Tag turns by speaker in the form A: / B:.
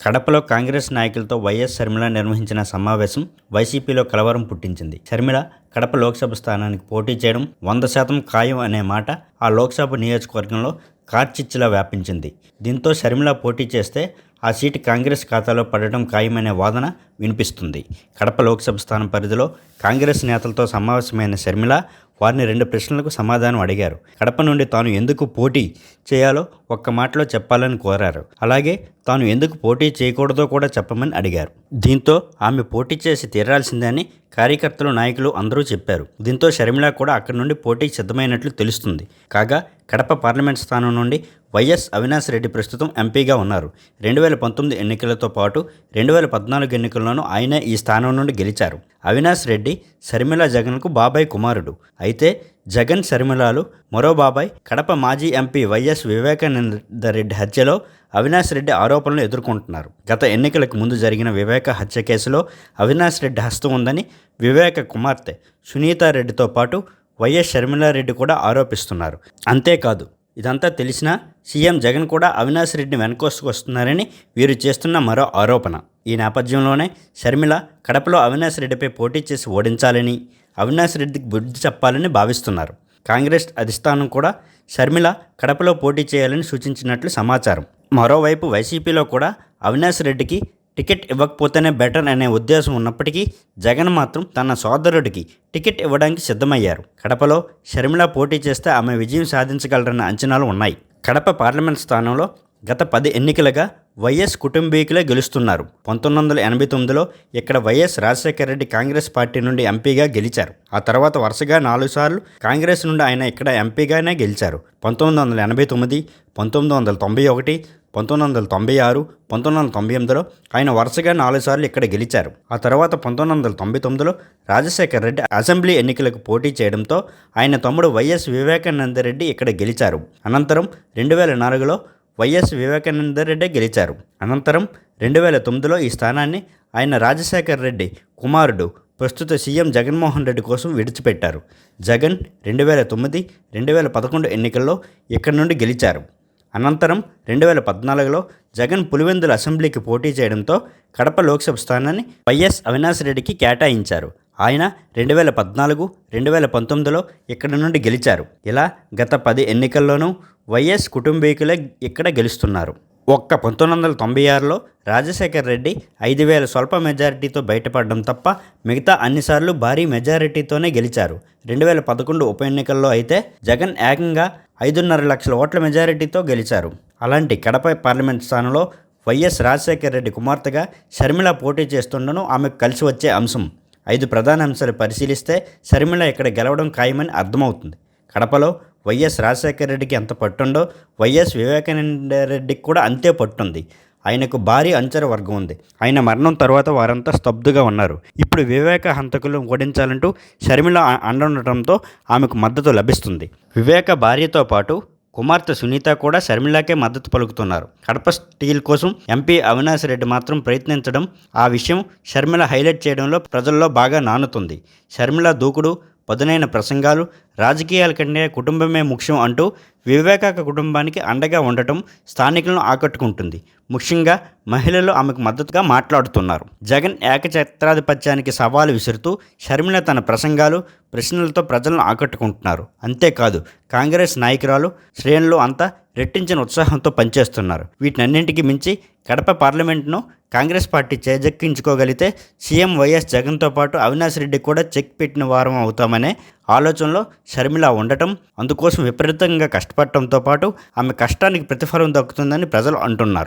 A: కడపలో కాంగ్రెస్ నాయకులతో వైఎస్ షర్మిల నిర్వహించిన సమావేశం వైసీపీలో కలవరం పుట్టించింది. షర్మిల కడప లోక్సభ స్థానానికి పోటీ చేయడం 100% ఖాయం అనే మాట ఆ లోక్సభ నియోజకవర్గంలో కార్చిచ్చులా వ్యాపించింది. దీంతో షర్మిల పోటీ చేస్తే ఆ సీటు కాంగ్రెస్ ఖాతాలో పడటం ఖాయమనే వాదన వినిపిస్తుంది. కడప లోక్సభ స్థానం పరిధిలో కాంగ్రెస్ నేతలతో సమావేశమైన షర్మిల వారిని 2 ప్రశ్నలకు సమాధానం అడిగారు. కడప నుండి తాను ఎందుకు పోటీ చేయాలో ఒక్క మాటలో చెప్పాలని కోరారు. అలాగే తాను ఎందుకు పోటీ చేయకూడదో కూడా చెప్పమని అడిగారు. దీంతో ఆమె పోటీ చేసి తీరాల్సిందని కార్యకర్తలు, నాయకులు అందరూ చెప్పారు. దీంతో షర్మిల కూడా అక్కడి నుండి పోటీకి సిద్ధమైనట్లు తెలుస్తుంది. కాగా కడప పార్లమెంట్ స్థానం నుండి వైఎస్ అవినాష్ రెడ్డి ప్రస్తుతం ఎంపీగా ఉన్నారు. 2019 ఎన్నికలతో పాటు 2014 ఎన్నికల్లోనూ ఆయనే ఈ స్థానం నుండి గెలిచారు. అవినాష్ రెడ్డి షర్మిల జగన్కు బాబాయ్ కుమారుడు. అయితే జగన్ షర్మిలాలు మరో బాబాయ్. కడప మాజీ ఎంపీ వైఎస్ వివేకానంద రెడ్డి హత్యలో అవినాష్ రెడ్డి ఆరోపణలు ఎదుర్కొంటున్నారు. గత ఎన్నికలకు ముందు జరిగిన వివేక హత్య కేసులో అవినాష్ రెడ్డి హస్తం ఉందని వివేక కుమార్తె సునీతారెడ్డితో పాటు వైఎస్ షర్మిలారెడ్డి కూడా ఆరోపిస్తున్నారు. అంతేకాదు, ఇదంతా తెలిసినా సీఎం జగన్ కూడా అవినాష్ రెడ్డిని వెనకొస్తున్నారని వీరు చేస్తున్న మరో ఆరోపణ. ఈ నేపథ్యంలోనే షర్మిల కడపలో అవినాష్ రెడ్డిపై పోటీ చేసి ఓడించాలని, అవినాష్ రెడ్డికి బుద్ధి చెప్పాలని భావిస్తున్నారు. కాంగ్రెస్ అధిష్టానం కూడా షర్మిల కడపలో పోటీ చేయాలని సూచించినట్లు సమాచారం. మరోవైపు వైసీపీలో కూడా అవినాష్ రెడ్డికి టికెట్ ఇవ్వకపోతేనే బెటర్ అనే ఉద్దేశం ఉన్నప్పటికీ జగన్ మాత్రం తన సోదరుడికి టికెట్ ఇవ్వడానికి సిద్ధమయ్యారు. కడపలో షర్మిల పోటీ చేస్తే ఆమె విజయం సాధించగలరన్న అంచనాలు ఉన్నాయి. కడప పార్లమెంట్ స్థానంలో గత 10 ఎన్నికలుగా వైఎస్ కుటుంబీకులే గెలుస్తున్నారు. 1989లో ఇక్కడ వైఎస్ రాజశేఖర రెడ్డి కాంగ్రెస్ పార్టీ నుండి ఎంపీగా గెలిచారు. ఆ తర్వాత వరుసగా 4 సార్లు కాంగ్రెస్ నుండి ఆయన ఇక్కడ ఎంపీగానే గెలిచారు. 1989, 1991, 1996, 1998లో ఆయన వరుసగా 4 సార్లు ఇక్కడ గెలిచారు. ఆ తర్వాత 1999లో రాజశేఖర రెడ్డి అసెంబ్లీ ఎన్నికలకు పోటీ చేయడంతో ఆయన తమ్ముడు వైఎస్ వివేకానంద రెడ్డి ఇక్కడ గెలిచారు. అనంతరం 2004లో వైఎస్ వివేకానంద రెడ్డి గెలిచారు. అనంతరం 2009లో ఈ స్థానాన్ని ఆయన రాజశేఖర రెడ్డి కుమారుడు ప్రస్తుత సీఎం జగన్మోహన్ రెడ్డి కోసం విడిచిపెట్టారు. జగన్ 2009, 2011 ఎన్నికల్లో ఇక్కడి నుండి గెలిచారు. అనంతరం 2014లో జగన్ పులివెందుల అసెంబ్లీకి పోటీ చేయడంతో కడప లోక్సభ స్థానాన్ని వైఎస్ అవినాష్ రెడ్డికి కేటాయించారు. ఆయన 2014, 2019లో ఇక్కడి నుండి గెలిచారు. ఇలా గత 10 ఎన్నికల్లోనూ వైఎస్ కుటుంబీకులే ఇక్కడ గెలుస్తున్నారు. ఒక్క 1996లో రాజశేఖర రెడ్డి 5,000 స్వల్ప మెజారిటీతో బయటపడడం తప్ప మిగతా అన్నిసార్లు భారీ మెజారిటీతోనే గెలిచారు. 2011 ఉప ఎన్నికల్లో అయితే జగన్ ఏకంగా 5.5 లక్షల ఓట్ల మెజారిటీతో గెలిచారు. అలాంటి కడప పార్లమెంట్ స్థానంలో వైఎస్ రాజశేఖర రెడ్డి కుమార్తెగా షర్మిల పోటీ చేస్తుండడం ఆమెకు కలిసి వచ్చే అంశం. 5 ప్రధాన అంశాలు పరిశీలిస్తే షర్మిల ఇక్కడ గెలవడం ఖాయమని అర్థమవుతుంది. కడపలో వైఎస్ రాజశేఖర రెడ్డికి ఎంత పట్టుండో వైఎస్ వివేకానంద రెడ్డికి కూడా అంతే పట్టుంది. ఆయనకు భారీ అంచర వర్గం ఉంది. ఆయన మరణం తర్వాత వారంతా స్తబ్దుగా ఉన్నారు. ఇప్పుడు వివేక హంతకులను ఓడించాలంటూ షర్మిల అండడంతో ఆమెకు మద్దతు లభిస్తుంది. వివేక భార్యతో పాటు కుమార్తె సునీత కూడా షర్మిలకే మద్దతు పలుకుతున్నారు. కడప స్టీల్ కోసం ఎంపీ అవినాష్ రెడ్డి మాత్రం ప్రయత్నించడం, ఆ విషయం షర్మిల హైలైట్ చేయడంలో ప్రజల్లో బాగా నానుతుంది. షర్మిల దూకుడు, పదునైన ప్రసంగాలు, రాజకీయాల కంటే కుటుంబమే ముఖ్యం అంటూ వివేక కుటుంబానికి అండగా ఉండటం స్థానికులను ఆకట్టుకుంటుంది. ముఖ్యంగా మహిళలు ఆమెకు మద్దతుగా మాట్లాడుతున్నారు. జగన్ ఏకఛత్రాధిపత్యానికి సవాలు విసురుతూ షర్మిల తన ప్రసంగాలు, ప్రశ్నలతో ప్రజలను ఆకట్టుకుంటున్నారు. అంతేకాదు, కాంగ్రెస్ నాయకురాలు శ్రేణులు అంతా రెట్టించిన ఉత్సాహంతో పనిచేస్తున్నారు. వీటన్నింటికి మించి కడప పార్లమెంట్ను కాంగ్రెస్ పార్టీ చేజెక్కించుకోగలిగితే సీఎం వైఎస్ జగన్తో పాటు అవినాష్ రెడ్డి కూడా చెక్ పెట్టిన వారం అవుతామనే ఆలోచనలో షర్మిల ఉండటం, అందుకోసం విపరీతంగా కష్టపడటంతో పాటు ఆమె కష్టానికి ప్రతిఫలం దక్కుతుందని ప్రజలు అంటున్నారు.